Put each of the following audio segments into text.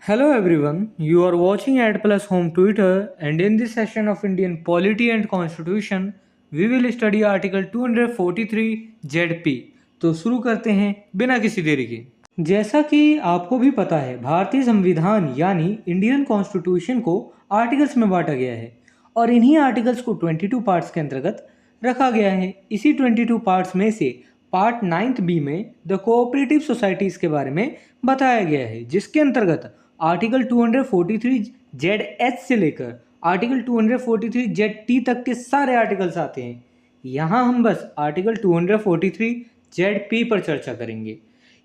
Hello everyone, you are watching Ad Plus Home Twitter, and in this session of Indian Polity and Constitution, we will study Article 243 ZP। तो शुरू करते हैं बिना किसी देरी के। जैसा कि आपको भी पता है, भारतीय संविधान यानी इंडियन कॉन्स्टिट्यूशन को आर्टिकल्स में बांटा गया है और इन्हीं आर्टिकल्स को 22 पार्ट्स के अंतर्गत रखा गया है। इसी 22 पार्ट्स में से पार्ट 9th बी में द कोऑपरेटिव सोसाइटीज के बारे में बताया गया है, जिसके अंतर्गत आर्टिकल 243 जेड एच से लेकर आर्टिकल 243 जेड टी तक के सारे आर्टिकल्स आते हैं। यहाँ हम बस आर्टिकल 243 जेड पी पर चर्चा करेंगे।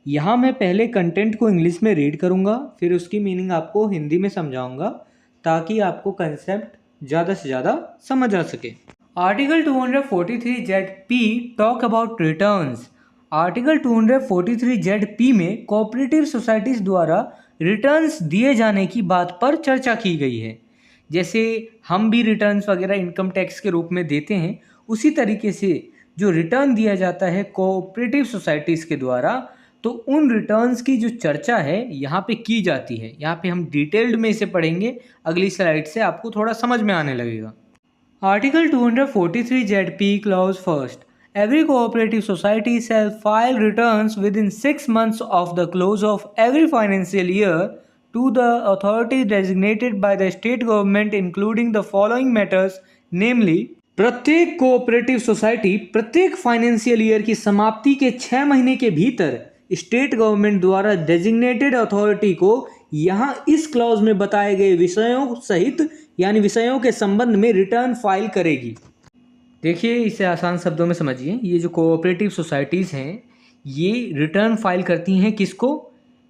यहाँ मैं पहले कंटेंट को इंग्लिश में रीड करूँगा, फिर उसकी मीनिंग आपको हिंदी में समझाऊँगा ताकि आपको कंसेप्ट ज़्यादा से ज़्यादा समझ आ सके। Article 243 Z P talk about returns. Article 243 Z P में कोऑपरेटिव सोसाइटीज़ द्वारा रिटर्न्स दिए जाने की बात पर चर्चा की गई है। जैसे हम भी रिटर्न्स वगैरह इनकम टैक्स के रूप में देते हैं, उसी तरीके से जो रिटर्न दिया जाता है कोऑपरेटिव सोसाइटीज़ के द्वारा, तो उन रिटर्न्स की जो चर्चा है यहाँ पे की जाती है। यहाँ पे हम डिटेल्ड में इसे पढ़ेंगे, अगली स्लाइड से आपको थोड़ा समझ में आने लगेगा। Article 243 ZP clause first. Every cooperative society shall file returns within 6 months of the close of every financial year to the authority designated by the state government, including the following matters, namely प्रत्येक cooperative society प्रत्येक financial year की समाप्ति के 6 महीने के भीतर state government द्वारा designated authority को यहाँ इस क्लॉज में बताए गए विषयों सहित यानी विषयों के संबंध में रिटर्न फाइल करेगी। देखिए, इसे आसान शब्दों में समझिए। ये जो कोऑपरेटिव सोसाइटीज़ हैं, ये रिटर्न फाइल करती हैं किसको?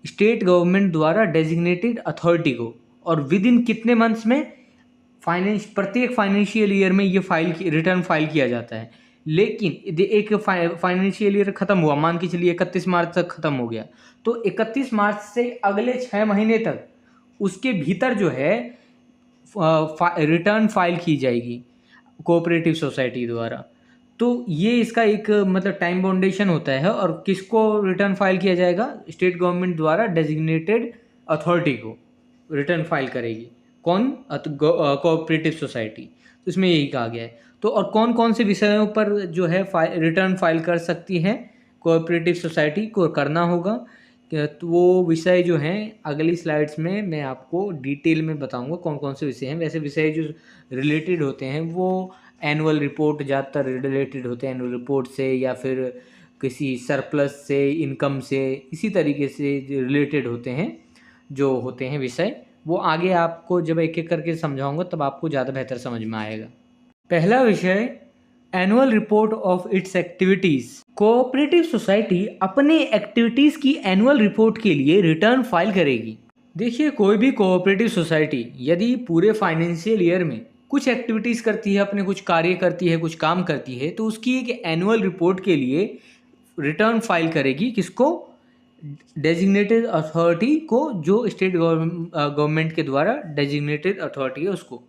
स्टेट गवर्नमेंट द्वारा डेजिग्नेटेड अथॉरिटी को। और विद इन कितने मंथ्स में? प्रत्येक फाइनेंशियल ईयर में ये रिटर्न फाइल किया जाता है। लेकिन एक फाइनेंशियल ईयर ख़त्म हुआ, मान के चलिए 31 मार्च तक ख़त्म हो गया, तो 31 मार्च से अगले 6 महीने तक उसके भीतर जो है रिटर्न फाइल की जाएगी कोऑपरेटिव सोसाइटी द्वारा। तो ये इसका एक मतलब टाइम बाउंडेशन होता है। और किसको रिटर्न फाइल किया जाएगा? स्टेट गवर्नमेंट द्वारा डेजिग्नेटेड अथॉरिटी को रिटर्न फाइल करेगी। कौन? Cooperative society. तो इसमें यही कहा गया है। तो और कौन कौन से विषयों पर जो है रिटर्न फाइल कर सकती है कोऑपरेटिव सोसाइटी को करना होगा? तो वो विषय जो हैं अगली स्लाइड्स में मैं आपको डिटेल में बताऊंगा कौन कौन से विषय हैं। वैसे विषय जो रिलेटेड होते हैं वो एनुअल रिपोर्ट ज़्यादातर रिलेटेड होते हैं, एनुअल रिपोर्ट से या फिर किसी सरप्लस से, इनकम से, इसी तरीके से रिलेटेड होते हैं जो होते हैं विषय। वो आगे आपको जब एक एक करके समझाऊंगा तब आपको ज़्यादा बेहतर समझ में आएगा। पहला विषय, annual report of its activities. Cooperative society अपने एक्टिविटीज़ की एनुअल रिपोर्ट के लिए रिटर्न फाइल करेगी। देखिए, कोई भी कोऑपरेटिव सोसाइटी यदि पूरे फाइनेंशियल ईयर में कुछ एक्टिविटीज़ करती है, अपने कुछ कार्य करती है, कुछ काम करती है, तो उसकी एक एनुअल रिपोर्ट के लिए रिटर्न फाइल करेगी। किसको? डेजिग्नेटेड अथॉरिटी को, जो स्टेट गवर्नमेंट के द्वारा डेजिग्नेटेड अथॉरिटी है उसको।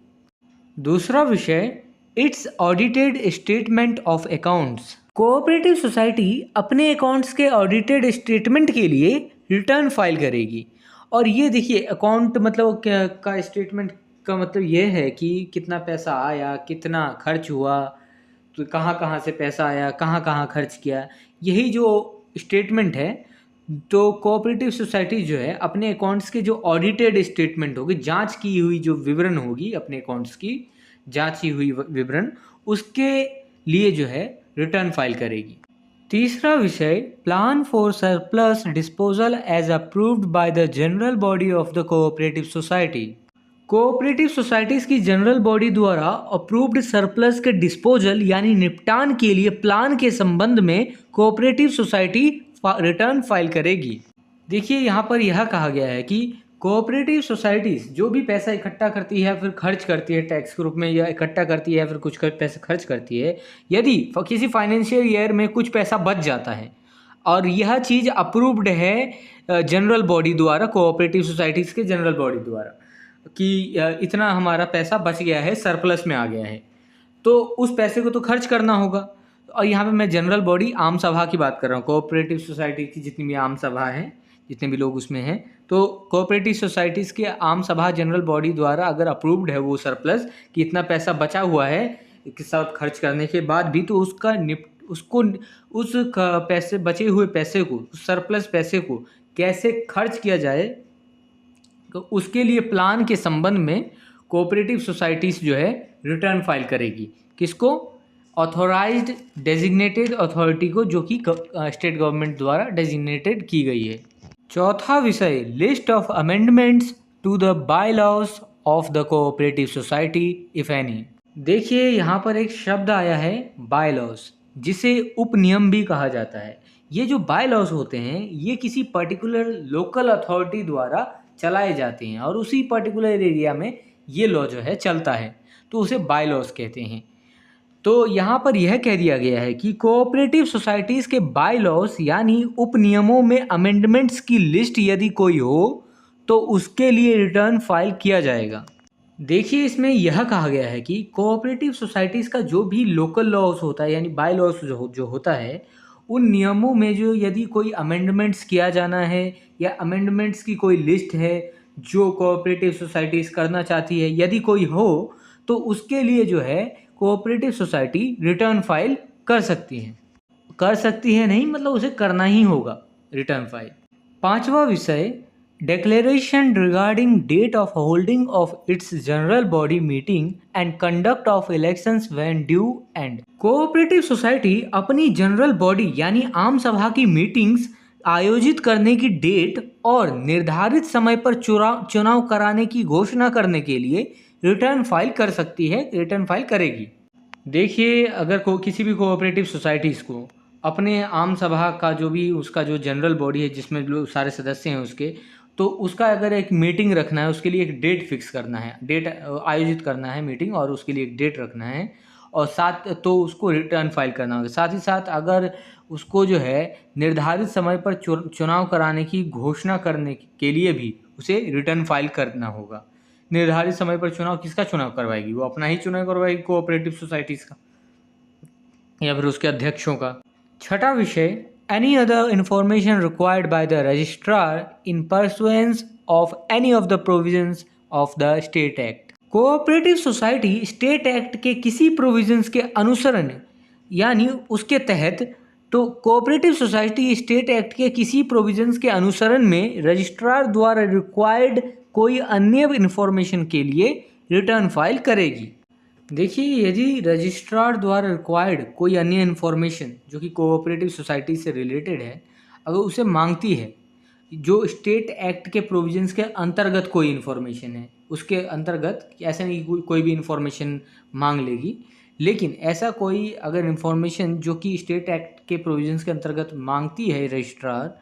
दूसरा विषय, it's audited statement of accounts. Cooperative society अपने अकाउंट्स के ऑडिटेड स्टेटमेंट के लिए रिटर्न फाइल करेगी। और ये देखिए, अकाउंट मतलब क्या का स्टेटमेंट का मतलब ये है कि कितना पैसा आया, कितना खर्च हुआ, तो कहाँ कहाँ से पैसा आया, कहाँ कहाँ खर्च किया, यही जो स्टेटमेंट है। तो कोऑपरेटिव सोसाइटी जो है अपने अकाउंट्स के जो ऑडिटेड स्टेटमेंट होगी, जांच की हुई जो विवरण होगी, अपने अकाउंट्स की जांची हुई विवरण, उसके लिए जो है रिटर्न फाइल करेगी। तीसरा विषय, plan for surplus disposal as approved by the general body of the cooperative society. Cooperative societies की जनरल बॉडी द्वारा अप्रूव्ड सरप्लस के डिस्पोजल यानी निपटान के लिए प्लान के संबंध में कोऑपरेटिव सोसाइटी रिटर्न फाइल करेगी। देखिए, यहाँ पर यह कहा गया है कि कोऑपरेटिव सोसाइटीज़ जो भी पैसा इकट्ठा करती है, फिर खर्च करती है टैक्स के रूप में, या इकट्ठा करती है फिर कुछ पैसा खर्च करती है, यदि किसी फाइनेंशियल ईयर में कुछ पैसा बच जाता है और यह चीज़ अप्रूव्ड है जनरल बॉडी द्वारा, कोऑपरेटिव सोसाइटीज़ के जनरल बॉडी द्वारा, कि इतना हमारा पैसा बच गया है, सरप्लस में आ गया है, तो उस पैसे को तो खर्च करना होगा। और यहाँ पे मैं जनरल बॉडी, आम सभा की बात कर रहा हूँ। कोऑपरेटिव सोसाइटी की जितनी भी आम सभा है, जितने भी लोग उसमें हैं, तो कोऑपरेटिव सोसाइटीज़ के आम सभा जनरल बॉडी द्वारा अगर अप्रूव्ड है वो सरप्लस कि इतना पैसा बचा हुआ है एक साथ खर्च करने के बाद भी, तो उसका उसको उस पैसे बचे हुए पैसे को, उस सरप्लस पैसे को कैसे खर्च किया जाए, तो उसके लिए प्लान के संबंध में कोऑपरेटिव सोसाइटीज़ जो है रिटर्न फाइल करेगी। किसको? ऑथोराइज्ड डेजिग्नेटेड अथॉरिटी को, जो कि स्टेट गवर्नमेंट द्वारा डेजिग्नेटेड की गई है। चौथा विषय, list of amendments to the bylaws of the cooperative society if any. देखिए यहाँ पर एक शब्द आया है बाय लॉज, जिसे उपनियम भी कहा जाता है। ये जो बाय लॉज होते हैं ये किसी पर्टिकुलर लोकल अथॉरिटी द्वारा चलाए जाते हैं और उसी पर्टिकुलर एरिया में ये लॉ जो है चलता है, तो उसे बाय लॉज कहते हैं। तो यहाँ पर यह कह दिया गया है कि कोऑपरेटिव सोसाइटीज़ के बाय लॉज यानी उपनियमों में अमेंडमेंट्स की लिस्ट यदि कोई हो तो उसके लिए रिटर्न फाइल किया जाएगा। देखिए इसमें यह कहा गया है कि कोऑपरेटिव सोसाइटीज़ का जो भी लोकल लॉज होता है यानी बाय लॉज जो होता है, उन नियमों में जो यदि कोई अमेंडमेंट्स किया जाना है या अमेंडमेंट्स की कोई लिस्ट है जो कोऑपरेटिव सोसाइटीज़ करना चाहती है, यदि कोई हो तो उसके लिए जो है कोऑपरेटिव सोसाइटी रिटर्न फाइल कर सकती है। कर सकती है नहीं, मतलब उसे करना ही होगा रिटर्न फाइल। पांचवा विषय, declaration regarding date of holding of its general body meeting and conduct of elections when due and cooperative society अपनी जनरल बॉडी यानी आम सभा की मीटिंग्स आयोजित करने की डेट और निर्धारित समय पर चुनाव कराने की घोषणा करने के लिए रिटर्न फाइल कर सकती है, रिटर्न फाइल करेगी। देखिए अगर किसी भी कोऑपरेटिव सोसाइटीज़ को अपने आम सभा का जो भी उसका जो जनरल बॉडी है जिसमें लोग सारे सदस्य हैं उसके, तो उसका अगर एक मीटिंग रखना है, उसके लिए एक डेट फिक्स करना है, डेट आयोजित करना है मीटिंग और उसके लिए एक डेट रखना है और साथ तो उसको रिटर्न फाइल करना होगा। साथ ही साथ अगर उसको जो है निर्धारित समय पर चुनाव कराने की घोषणा करने के लिए भी उसे रिटर्न फाइल करना होगा। निर्धारित समय पर चुनाव किसका चुनाव करवाएगी? वो अपना ही चुनाव करवाएगी कोऑपरेटिव सोसाइटीज़ का या फिर उसके अध्यक्षों का। छठा विषय, any other information required by the registrar in pursuance of any of the provisions of the state act. Cooperative society state act के किसी प्रोविजंस के अनुसरण यानी उसके तहत, तो कोऑपरेटिव सोसाइटी स्टेट एक्ट के किसी प्रोविजंस के अनुसरण में रजिस्ट्रार द्वारा रिक्वायर्ड कोई अन्य इंफॉर्मेशन के लिए रिटर्न फाइल करेगी। देखिए यदि रजिस्ट्रार द्वारा रिक्वायर्ड कोई अन्य इन्फॉर्मेशन जो कि कोऑपरेटिव सोसाइटी से रिलेटेड है, अगर उसे मांगती है, जो स्टेट एक्ट के प्रोविजंस के अंतर्गत कोई इन्फॉर्मेशन है उसके अंतर्गत, ऐसा नहीं कि कोई भी इन्फॉर्मेशन मांग लेगी, लेकिन ऐसा कोई अगर इन्फॉर्मेशन जो कि स्टेट एक्ट के प्रोविजंस के अंतर्गत मांगती है रजिस्ट्रार,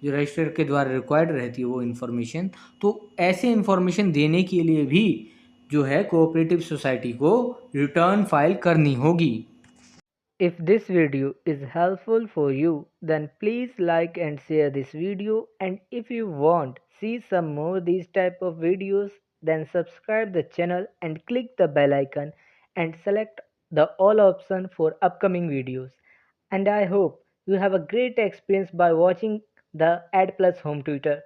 जो रजिस्ट्रार के द्वारा रिक्वायर्ड रहती है वो इन्फॉर्मेशन, तो ऐसे इन्फॉर्मेशन देने के लिए भी जो है कोऑपरेटिव सोसाइटी को रिटर्न फाइल करनी होगी। If this video is helpful for you, then please like and share this video, and if you want see some more these type of videos, then subscribe the channel and click the bell icon and select the all option for upcoming videos. And I hope you have a great experience by watching the Ad Plus Home Tutor.